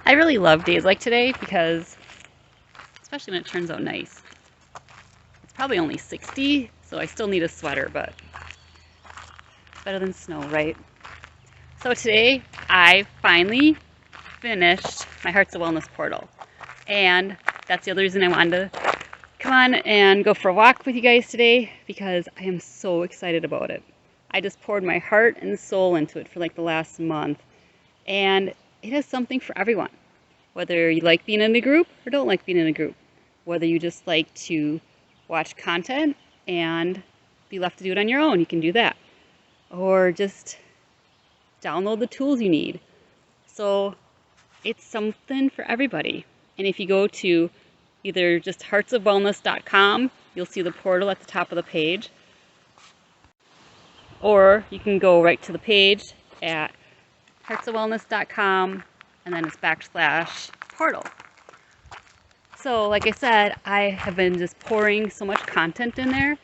I really love days like today because, especially when it turns out nice. It's probably only 60, so I still need a sweater, but it's better than snow, right? So today I finally finished my Hearts of Wellness portal, and that's the other reason I wanted to come on and go for a walk with you guys today, because I am so excited about it. I just poured my heart and soul into it for like the last month, and it is something for everyone. Whether you like being in a group or don't like being in a group, whether you just like to watch content and be left to do it on your own, you can do that. Or just download the tools you need. So it's something for everybody. And if you go to either just heartsofwellness.com, you'll see the portal at the top of the page. Or you can go right to the page at heartsofwellness.com, and then it's /portal. So like I said, I have been just pouring so much content in there,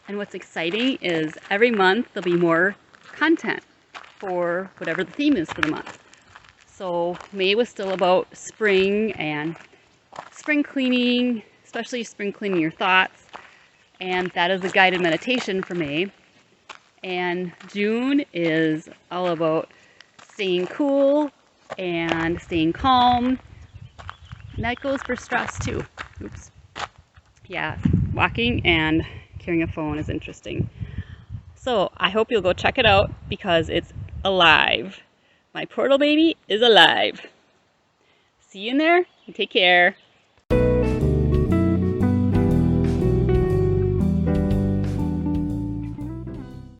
and what's exciting is every month there'll be more content for whatever the theme is for the month. So May was still about spring and spring cleaning, especially spring cleaning your thoughts, and that is a guided meditation for May. And June is all about staying cool and staying calm. And that goes for stress too. Oops. Yeah, walking and carrying a phone is interesting. So I hope you'll go check it out because it's alive. My portal baby is alive. See you in there and take care.